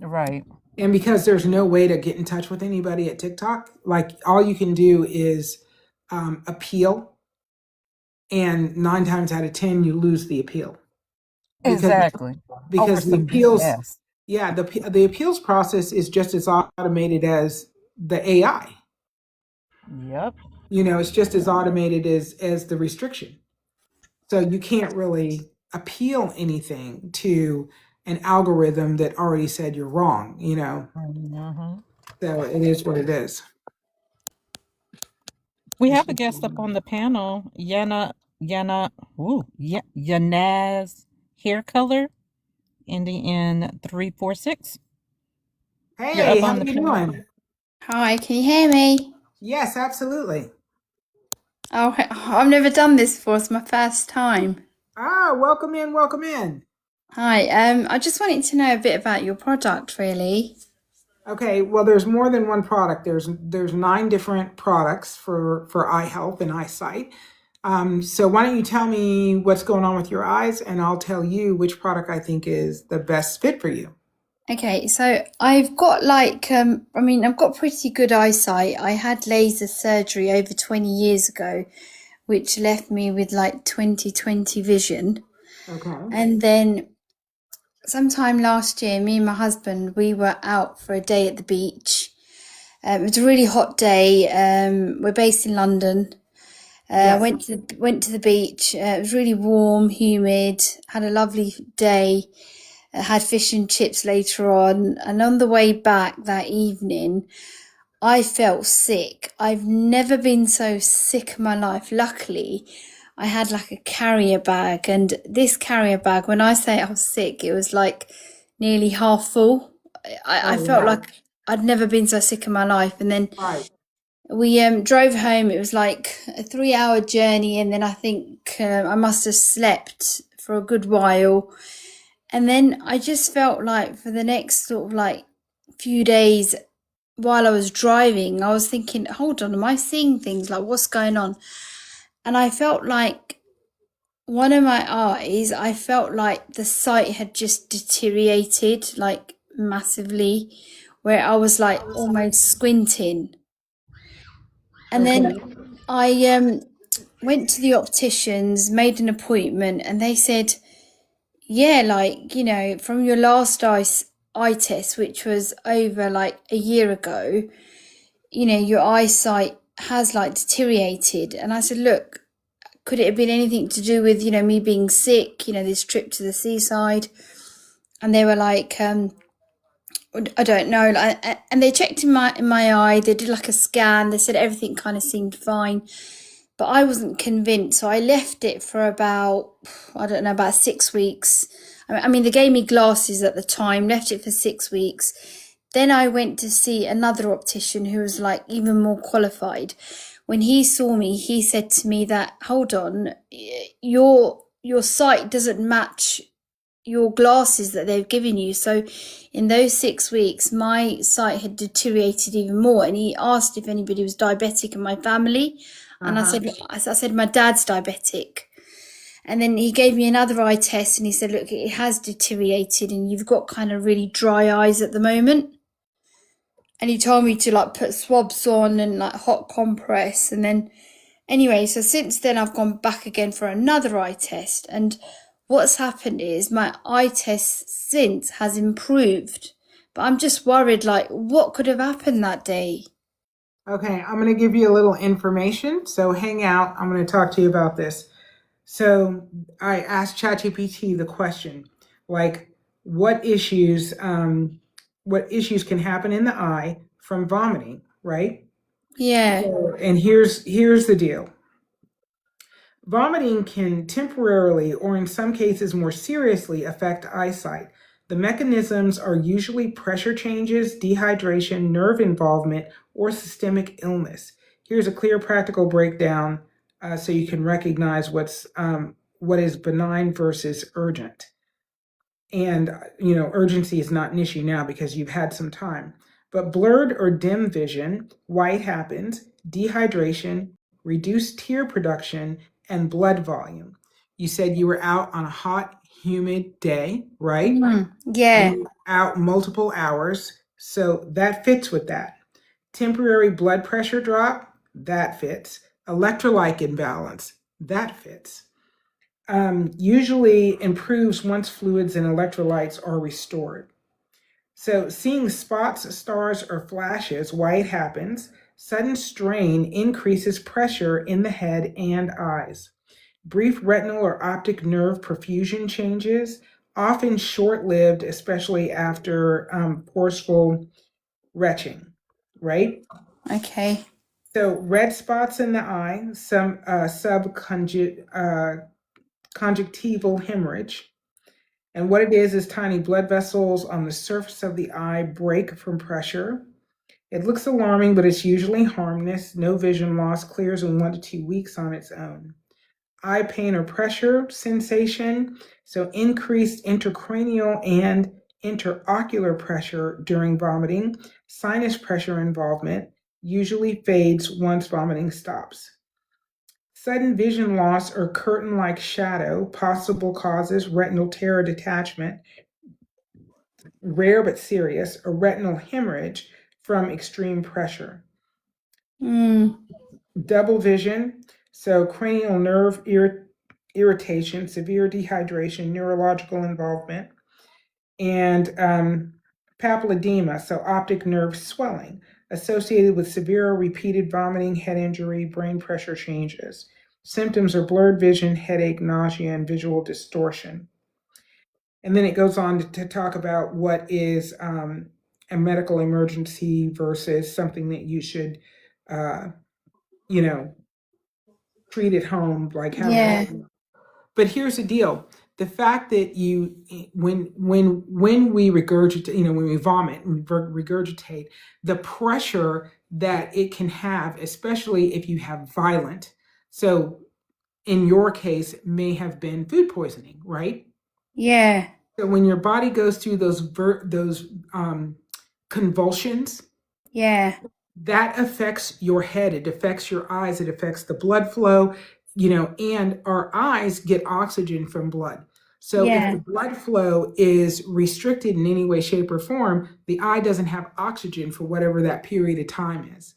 Right. And because there's no way to get in touch with anybody at TikTok, like all you can do is appeal, and 9 times out of 10 you lose the appeal because Exactly. Over because the some appeals, BS. yeah, the appeals process is just as automated as the AI. Yep. It's just as automated as the restriction. So you can't really appeal anything to an algorithm that already said you're wrong. Hmm. So it is what it is. We have a guest up on the panel, Yanaz hair color, ending in 346. You're Hey, up how on the you panel. doing? Hi, can you hear me? Yes, absolutely. Oh, I've never done this before. It's my first time. Welcome in, welcome in. Hi, I just wanted to know a bit about your product, really. Okay, well, there's more than one product. There's 9 different products for eye health and eyesight. So why don't you tell me what's going on with your eyes, and I'll tell you which product I think is the best fit for you. Okay, so I've got I've got pretty good eyesight. I had laser surgery over 20 years ago, which left me with like 20/20 vision. Okay. And then sometime last year, me and my husband, we were out for a day at the beach. It was a really hot day. We're based in London. Yes. Went to the beach. It was really warm, humid. Had a lovely day. Had fish and chips later on, and on the way back that evening, I felt sick. I've never been so sick in my life. Luckily, I had like a carrier bag, and this carrier bag, when I say I was sick, it was like nearly half full. I Oh, felt wow. like I'd never been so sick in my life, and then Right. we drove home. It was like a 3 hour journey, and then I think I must have slept for a good while. And then I just felt like for the next sort of like few days while I was driving, I was thinking, hold on, am I seeing things? Like, what's going on? And I felt like one of my eyes, I felt like the sight had just deteriorated like massively, where I was like almost squinting. And Okay. then I went to the opticians, made an appointment, and they said, yeah, like, from your last eye test, which was over like a year ago, your eyesight has like deteriorated. And I said, look, could it have been anything to do with, me being sick, this trip to the seaside? And they were like, I don't know. And they checked in my eye. They did like a scan. They said everything kind of seemed fine, but I wasn't convinced. So I left it for about, I don't know, about 6 weeks. I mean, they gave me glasses at the time, left it for 6 weeks. Then I went to see another optician who was like even more qualified. When he saw me, he said to me that, hold on, your sight doesn't match your glasses that they've given you. So in those 6 weeks, my sight had deteriorated even more. And he asked if anybody was diabetic in my family. And Uh-huh. I said, my dad's diabetic. And then he gave me another eye test and he said, look, it has deteriorated and you've got kind of really dry eyes at the moment. And he told me to like put swabs on and like hot compress. And then anyway, so since then I've gone back again for another eye test. And what's happened is my eye test since has improved. But I'm just worried, like, what could have happened that day? Okay, I'm going to give you a little information. So hang out. I'm going to talk to you about this. So I asked ChatGPT the question, like, what issues, what issues can happen in the eye from vomiting, right? Yeah. So, and here's the deal. Vomiting can temporarily, or in some cases more seriously, affect eyesight. The mechanisms are usually pressure changes, dehydration, nerve involvement, or systemic illness. Here's a clear practical breakdown so you can recognize what is benign versus urgent. And urgency is not an issue now because you've had some time. But blurred or dim vision, white happens, dehydration, reduced tear production, and blood volume. You said you were out on a hot, humid day, right? Yeah. And out multiple hours. So that fits with that. Temporary blood pressure drop, that fits. Electrolyte imbalance, that fits. Usually improves once fluids and electrolytes are restored. So seeing spots, stars, or flashes, why it happens. Sudden strain increases pressure in the head and eyes. Brief retinal or optic nerve perfusion changes, often short-lived, especially after forceful retching, right? Okay. So red spots in the eye, some conjunctival hemorrhage. And what it is tiny blood vessels on the surface of the eye break from pressure. It looks alarming, but it's usually harmless. No vision loss, clears in 1 to 2 weeks on its own. Eye pain or pressure sensation, so increased intracranial and interocular pressure during vomiting. Sinus pressure involvement usually fades once vomiting stops. Sudden vision loss or curtain-like shadow, possible causes retinal tear or detachment, rare but serious, a retinal hemorrhage from extreme pressure. Double vision, so cranial nerve irritation, severe dehydration, neurological involvement, and papilledema, so optic nerve swelling, associated with severe repeated vomiting, head injury, brain pressure changes. Symptoms are blurred vision, headache, nausea, and visual distortion. And then it goes on to talk about what is a medical emergency versus something that you should, treat at home, like having. Yeah. But here's the deal: the fact that when we regurgitate, when we vomit, regurgitate, the pressure that it can have, especially if you have violent. So, in your case, it may have been food poisoning, right? Yeah. So when your body goes through those convulsions, Yeah. that affects your head. It affects your eyes. It affects the blood flow, and our eyes get oxygen from blood. So if the blood flow is restricted in any way, shape, or form, the eye doesn't have oxygen for whatever that period of time is.